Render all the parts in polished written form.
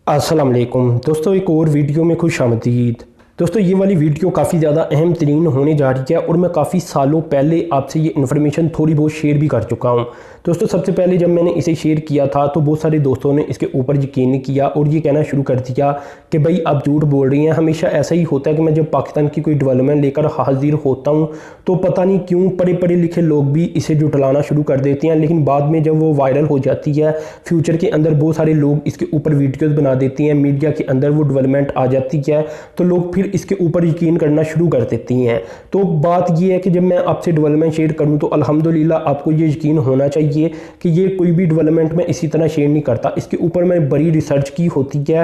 अस्सलाम वालेकुम दोस्तों, एक और वीडियो में खुश आमदीद। दोस्तों, ये वाली वीडियो काफ़ी ज़्यादा अहम तरीन होने जा रही है और मैं काफ़ी सालों पहले आपसे ये इन्फॉर्मेशन थोड़ी बहुत शेयर भी कर चुका हूँ। दोस्तों, सबसे पहले जब मैंने इसे शेयर किया था तो बहुत सारे दोस्तों ने इसके ऊपर यकीन नहीं किया और ये कहना शुरू कर दिया कि भाई आप झूठ बोल रही हैं। हमेशा ऐसा ही होता है कि मैं जब पाकिस्तान की कोई डेवलपमेंट लेकर हाजिर होता हूँ तो पता नहीं क्यों पढ़े पढ़े लिखे लोग भी इसे जुटलाना शुरू कर देते हैं, लेकिन बाद में जब वो वायरल हो जाती है फ्यूचर के अंदर बहुत सारे लोग इसके ऊपर वीडियोज़ बना देते हैं, मीडिया के अंदर वो डेवलपमेंट आ जाती है तो लोग फिर इसके ऊपर यकीन करना शुरू कर देती हैं। तो बात ये है कि जब मैं आपसे डेवलपमेंट शेयर करूं तो अल्हम्दुलिल्लाह आपको ये यकीन होना चाहिए कि ये कोई भी डेवलपमेंट मैं इसी तरह शेयर नहीं करता, इसके ऊपर मैं बड़ी रिसर्च की होती है।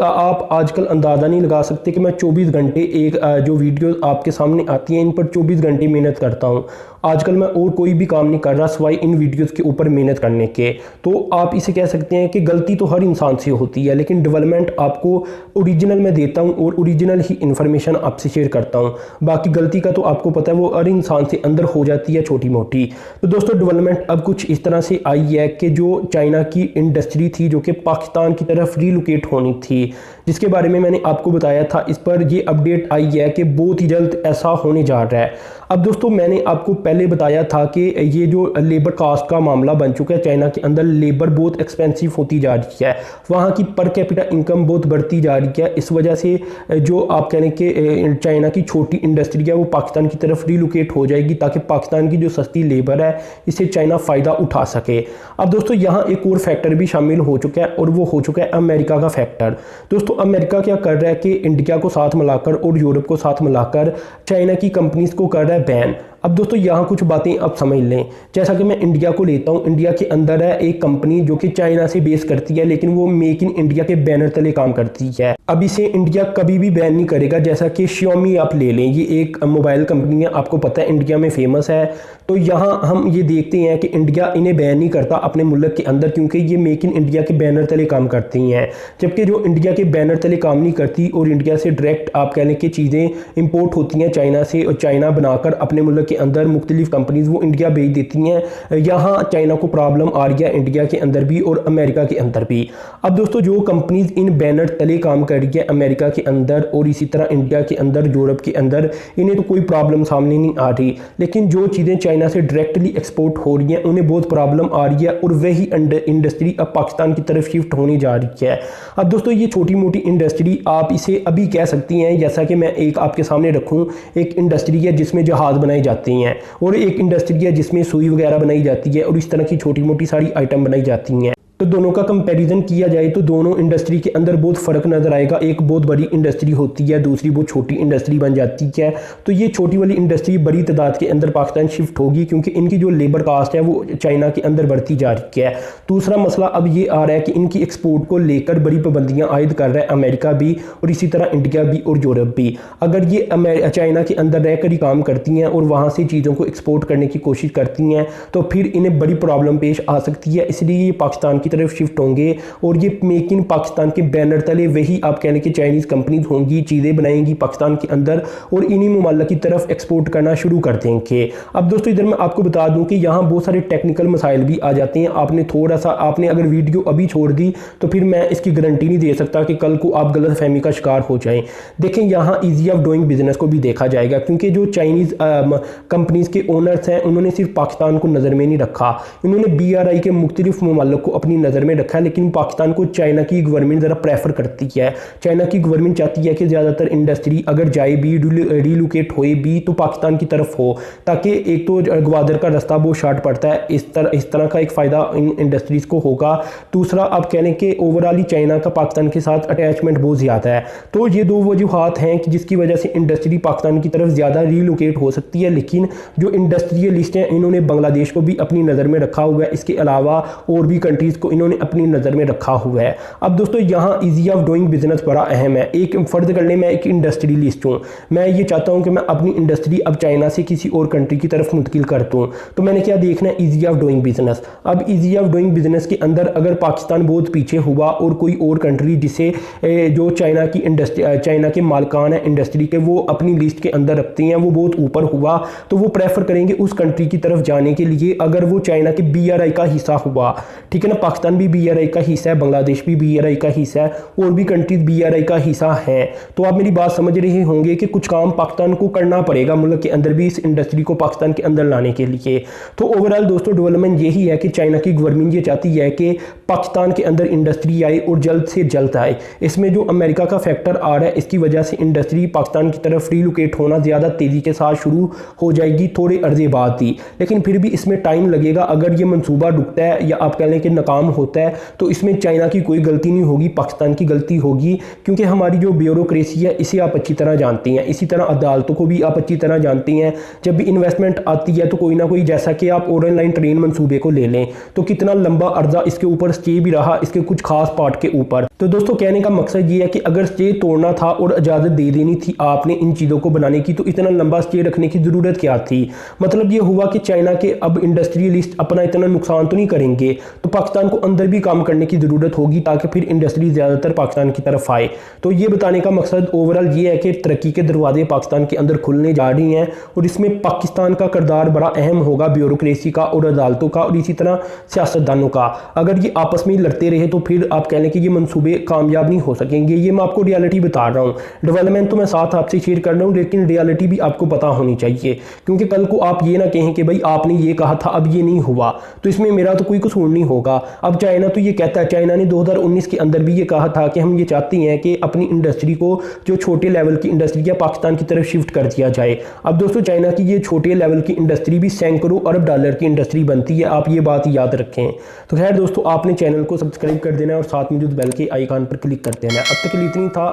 आप आजकल अंदाज़ा नहीं लगा सकते कि मैं 24 घंटे एक जो वीडियो आपके सामने आती हैं इन पर 24 घंटे मेहनत करता हूँ। आजकल मैं और कोई भी काम नहीं कर रहा सिवाय इन वीडियोस के ऊपर मेहनत करने के। तो आप इसे कह सकते हैं कि गलती तो हर इंसान से होती है, लेकिन डेवलपमेंट आपको ओरिजिनल में देता हूँ और ओरिजिनल ही इन्फॉर्मेशन आपसे शेयर करता हूँ। बाकी गलती का तो आपको पता है वो हर इंसान से अंदर हो जाती है छोटी मोटी। तो दोस्तों, डेवलपमेंट अब कुछ इस तरह से आई है कि जो चाइना की इंडस्ट्री थी जो कि पाकिस्तान की तरफ रीलोकेट होनी थी, जिसके बारे में मैंने आपको बताया था, इस पर ये अपडेट आई है कि बहुत ही जल्द ऐसा होने जा रहा है। अब दोस्तों, मैंने आपको पहले बताया था कि ये जो लेबर कास्ट का मामला बन चुका है, चाइना के अंदर लेबर बहुत एक्सपेंसिव होती जा रही है, वहाँ की पर कैपिटा इनकम बहुत बढ़ती जा रही है। इस वजह से जो आप कहने के चाइना की छोटी इंडस्ट्री है वो पाकिस्तान की तरफ रिलोकेट हो जाएगी ताकि पाकिस्तान की जो सस्ती लेबर है इससे चाइना फ़ायदा उठा सके। अब दोस्तों, यहाँ एक और फैक्टर भी शामिल हो चुका है और वो हो चुका है अमेरिका का फैक्टर। दोस्तों, अमेरिका क्या कर रहा है कि इंडिया को साथ मिलाकर और यूरोप को साथ मिलाकर चाइना की कंपनीज को कर रहा है बैन। अब दोस्तों, यहाँ कुछ बातें आप समझ लें। जैसा कि मैं इंडिया को लेता हूँ, इंडिया के अंदर है एक कंपनी जो कि चाइना से बेस करती है, लेकिन वो मेक इन इंडिया के बैनर तले काम करती है। अब इसे इंडिया कभी भी बैन नहीं करेगा। जैसा कि Xiaomi आप ले लें, ये एक मोबाइल कंपनी है, आपको पता है इंडिया में फेमस है। तो यहाँ हम ये देखते हैं कि इंडिया इन्हें बैन नहीं करता अपने मुल्क के अंदर, क्योंकि ये मेक इन इंडिया के बैनर तले काम करती हैं। जबकि जो इंडिया के बैनर तले काम नहीं करती और इंडिया से डायरेक्ट आप कहने की चीज़ें इंपोर्ट होती हैं चाइना से, और चाइना बनाकर अपने मुल्क के अंदर मुख्तलिफ कंपनीज वो इंडिया भेज देती हैं। यहाँ चाइना को प्रॉब्लम आ रही है इंडिया के अंदर भी और अमेरिका के अंदर भी। अब दोस्तों, जो कंपनीज इन बैनर तले काम कर रही है अमेरिका के अंदर और इसी तरह इंडिया के अंदर, यूरोप के अंदर, इन्हें तो कोई प्रॉब्लम सामने नहीं आ रही, लेकिन जो चीज़ें चाइना से डायरेक्टली एक्सपोर्ट हो रही हैं उन्हें बहुत प्रॉब्लम आ रही है और वही इंडस्ट्री अब पाकिस्तान की तरफ शिफ्ट होने जा रही है। अब दोस्तों, ये छोटी मोटी इंडस्ट्री आप इसे अभी कह सकती हैं, जैसा कि मैं एक आपके सामने रखूँ, एक इंडस्ट्री है जिसमें जहाज़ बनाए जाते हैं और एक इंडस्ट्री है जिसमें सुई वगैरह बनाई जाती है और इस तरह की छोटी मोटी सारी आइटम बनाई जाती हैं। तो दोनों का कंपैरिजन किया जाए तो दोनों इंडस्ट्री के अंदर बहुत फ़र्क नज़र आएगा। एक बहुत बड़ी इंडस्ट्री होती है, दूसरी बहुत छोटी इंडस्ट्री बन जाती है। तो ये छोटी वाली इंडस्ट्री बड़ी तादाद के अंदर पाकिस्तान शिफ्ट होगी क्योंकि इनकी जो लेबर कास्ट है वो चाइना के अंदर बढ़ती जा रही है। दूसरा मसला अब ये आ रहा है कि इनकी एक्सपोर्ट को लेकर बड़ी पाबंदियाँ आयद कर रहा है अमेरिका भी और इसी तरह इंडिया भी और यूरोप भी। अगर ये चाइना के अंदर रहकर ही काम करती हैं और वहाँ से चीज़ों को एक्सपोर्ट करने की कोशिश करती हैं तो फिर इन्हें बड़ी प्रॉब्लम पेश आ सकती है। इसलिए ये पाकिस्तान की तरफ शिफ्ट होंगे और ये मेक इन पाकिस्तान के बैनर तले वही आप कहने की चाइनीज़ कंपनीज होंगी, चीज़ें बनाएंगी पाकिस्तान के अंदर और इन्हीं ममालिक की तरफ एक्सपोर्ट करना शुरू कर देंगे। अब दोस्तों, इधर मैं आपको बता दूं कि यहाँ बहुत सारे टेक्निकल मसाइल भी आ जाते हैं। आपने अगर वीडियो अभी छोड़ दी तो फिर मैं इसकी गारंटी नहीं दे सकता कि कल को आप गलत फहमी का शिकार हो जाएं। देखें, यहाँ ईजी ऑफ डूइंग बिजनेस को भी देखा जाएगा क्योंकि जो चाइनीज़ कंपनीज के ओनर्स हैं उन्होंने सिर्फ पाकिस्तान को नज़र में नहीं रखा, इन्होंने BRI के मुख्तलिफ ममालिक को अपनी नज़र में रखा है। लेकिन पाकिस्तान को चाइना की गवर्नमेंट ज़रा प्रेफर करती है। चाइना की गवर्नमेंट चाहती है कि ज़्यादातर इंडस्ट्री अगर जाए भी, रिलोकेट होए भी, तो पाकिस्तान की तरफ हो, ताकि एक तो ग्वादर का रास्ता बहुत शार्ट पड़ता है, इस तरह का एक फ़ायदा इन इंडस्ट्रीज़ को होगा। दूसरा, आप कहने के ओवरऑल ही चाइना का पाकिस्तान के साथ अटैचमेंट बहुत ज़्यादा है। तो ये दो वजूहात हैं कि जिसकी वजह से इंडस्ट्री पाकिस्तान की तरफ ज़्यादा रिलोकेट हो सकती है। लेकिन जो इंडस्ट्रियलिस्ट हैं इन्होंने बांग्लादेश को भी अपनी नज़र में रखा हुआ है, इसके अलावा और भी कंट्रीज़ को इन्होंने अपनी नज़र में रखा हुआ है। अब दोस्तों, यहाँ ईजी ऑफ डूइंग बिजनेस बड़ा अहम है। एक फ़र्ज कर लें मैं एक इंडस्ट्रियलिस्ट हूँ, मैं ये चाहता हूँ कि मैं अपनी इंडस्ट्री अब चाइना से किसी और कंट्री की तरफ मुंतकिल कर दूँ, तो मैंने क्या देखना है, ईजी ऑफ डूइंग बिजनेस। अब ईजी ऑफ डूइंग बिजनेस के अंदर अगर पाकिस्तान बहुत पीछे हुआ और कोई और कंट्री जिसे जो चाइना की इंडस्ट्री, चाइना के मालकान है इंडस्ट्री के, वो अपनी लिस्ट के अंदर रखते हैं, वो बहुत ऊपर हुआ तो वो प्रेफर करेंगे उस कंट्री की तरफ जाने के लिए अगर वो चाइना के BRI का हिस्सा हुआ। ठीक है ना, पाकिस्तान भी BRI का हिस्सा है, बांग्लादेश भी BRI का हिस्सा है, और भी कंट्रीज BRI का हिस्सा हैं। तो आप मेरी बात समझ रहे होंगे कि कुछ काम पाकिस्तान को करना पड़ेगा मुल्क के अंदर भी इस इंडस्ट्री को पाकिस्तान के अंदर लाने के लिए। तो ओवरऑल दोस्तों डेवलपमेंट यही है कि चाइना की गवर्नमेंट ये चाहती है कि पाकिस्तान के अंदर इंडस्ट्री आए और जल्द से जल्द आए। इसमें जो अमेरिका का फैक्टर आ रहा है, इसकी वजह से इंडस्ट्री पाकिस्तान की तरफ रीलोकेट होना ज़्यादा तेज़ी के साथ शुरू हो जाएगी थोड़े अर्जे बाद ही, लेकिन फिर भी इसमें टाइम लगेगा। अगर ये मंसूबा रुकता है या आप कह लें कि नाकाम होता है तो इसमें चाइना की कोई गलती नहीं होगी, पाकिस्तान की गलती होगी, क्योंकि हमारी जो ब्यूरोक्रेसी है इसे आप अच्छी तरह जानती हैं। इसी तरह अदालतों को भी आप अच्छी तरह जानती हैं। जब भी इन्वेस्टमेंट आती है तो कोई ना कोई, जैसा कि आप ऑरेंज लाइन ट्रेन मंसूबे को ले लें तो कितना लंबा अर्जा इसके ऊपर स्टे भी रहा, इसके कुछ खास पार्ट के ऊपर। तो दोस्तों कहने का मकसद ये है कि अगर स्टे तोड़ना था और इजाज़त दे देनी थी आपने इन चीज़ों को बनाने की, तो इतना लंबा स्टे रखने की ज़रूरत क्या थी। मतलब ये हुआ कि चाइना के अब इंडस्ट्रियलिस्ट अपना इतना नुकसान तो नहीं करेंगे, तो पाकिस्तान को अंदर भी काम करने की ज़रूरत होगी ताकि फिर इंडस्ट्री ज़्यादातर पाकिस्तान की तरफ आए। तो ये बताने का मकसद ओवरऑल ये है कि तरक्की के दरवाजे पाकिस्तान के अंदर खुलने जा रही हैं और इसमें पाकिस्तान का किरदार बड़ा अहम होगा, ब्यूरोक्रेसी का और अदालतों का और इसी तरह सियासतदानों का। अगर ये आपस में लड़ते रहे तो फिर आप कह लें कि ये मंसूबे कामयाब नहीं हो सकेंगे। ये मैं आपको रियलिटी बता रहा हूँ, डेवलपमेंट तो मैं साथ आपसे शेयर कर रहा हूँ, लेकिन रियलिटी भी आपको पता होनी चाहिए, क्योंकि कल को आप ये ना कहें कि भाई आपने ये कहा था अब ये नहीं हुआ, तो इसमें मेरा तो कोई कसूर नहीं होगा। अब चाइना तो ये कहता है, चाइना ने 2019 के अंदर भी ये कहा था कि हम ये चाहते हैं कि अपनी इंडस्ट्री को, जो छोटे लेवल की इंडस्ट्री है, पाकिस्तान की तरफ शिफ्ट कर दिया जाए। अब दोस्तों चाइना की ये छोटे लेवल की इंडस्ट्री भी सैकड़ों अरब डॉलर की इंडस्ट्री बनती है, आप ये बात याद रखें। तो खैर दोस्तों, आपने चैनल को सब्सक्राइब कर देना और साथ में जो बेल के आइकन पर क्लिक कर देना। अब तक के लिए इतनी था।